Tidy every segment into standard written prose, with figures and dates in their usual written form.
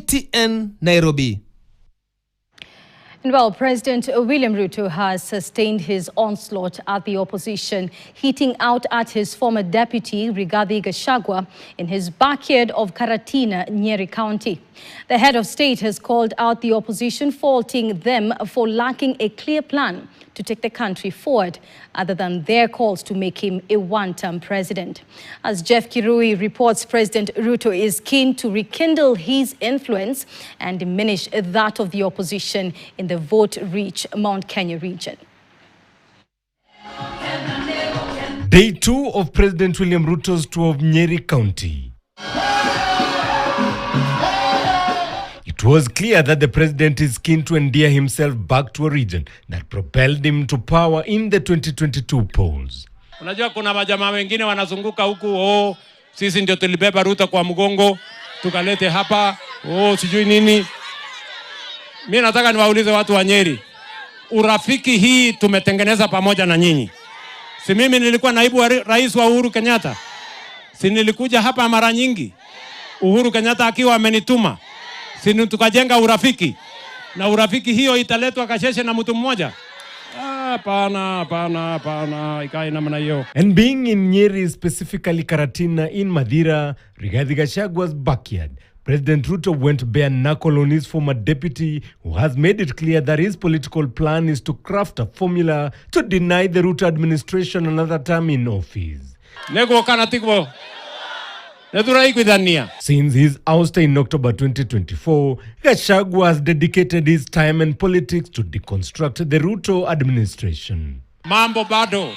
KTN Nairobi. And well, President William Ruto has sustained his onslaught at the opposition, hitting out at his former deputy, Rigathi Gachagua, in his backyard of Karatina, Nyeri County. The head of state has called out the opposition, faulting them for lacking a clear plan to take the country forward, other than their calls to make him a one-term president. As Jeff Kirui reports, President Ruto is keen to rekindle his influence and diminish that of the opposition in the vote-rich Mount Kenya region. Day 2 of President William Ruto's tour of Nyeri County. It was clear that the president is keen to endear himself back to a region that propelled him to power in the 2022 polls. Unajua kuna majamaa wengine wanazunguka huku, sisi ndio tulibeba Ruto kwa mgongo, tukalete hapa, sijui nini. Mimi nataka niwaulize watu wa Nyeri, urafiki hii tumetengeneza pamoja na nyinyi. Si mimi nilikuwa naibu wa rais wa Uhuru Kenyatta? Si nilikuja hapa mara nyingi? Uhuru Kenyatta akiwa amenituma. Sisi tukajenga urafiki. Na urafiki hiyo italetwa kasheshe na mtu mmoja? Hapana, ikae namna hiyo. And being in Nyeri, specifically Karatina in Madira, Rigathi Gachagua's backyard, President Ruto went bare knuckle on his former deputy, who has made it clear that his political plan is to craft a formula to deny the Ruto administration another term in office. Since his ouster in October 2024, Gachagua has dedicated his time and politics to deconstruct the Ruto administration. Mambo bado.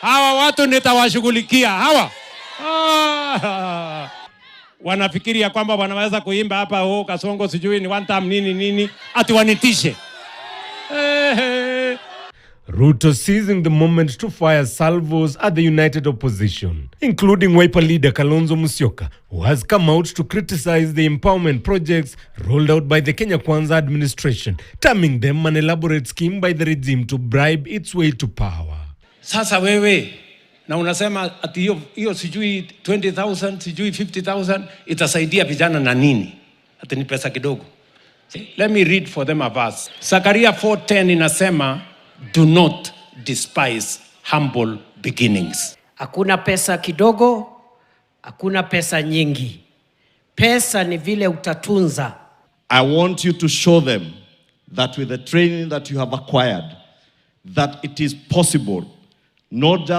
Hawa watu nitawashughulikia. Hawa. Wanafikiri ya kwamba wanaweza kuimba hapa Kasongo sijui ni one time nini ati wanitishe. Ruto seizing the moment to fire salvos at the united opposition, including Wiper leader Kalonzo Musyoka, who has come out to criticize the empowerment projects rolled out by the Kenya Kwanza administration, terming them an elaborate scheme by the regime to bribe its way to power. Sasa wewe na unasema ati hiyo sijui 20,000 sijui 50,000 itasaidia vijana na nini? Ati ni pesa kidogo. Let me read for them a verse. Zakaria 4:10 inasema, do not despise humble beginnings. Hakuna pesa kidogo, hakuna pesa nyingi. Pesa ni vile utatunza. I want you to show them that with the training that you have acquired, that it is possible not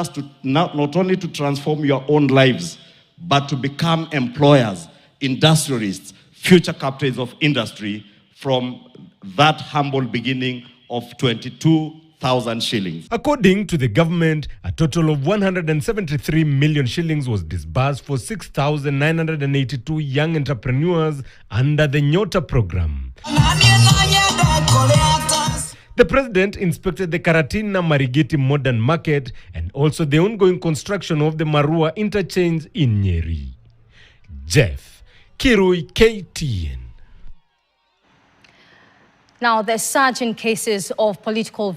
only to transform your own lives, but to become employers, industrialists, future captains of industry from that humble beginning of 22,000 shillings. According to the government, a total of 173 million shillings was disbursed for 6,982 young entrepreneurs under the Nyota program. The president inspected the Karatina Marigiti modern market and also the ongoing construction of the Marua interchange in Nyeri. Jeff Kirui, KTN. Now, the surge in cases of political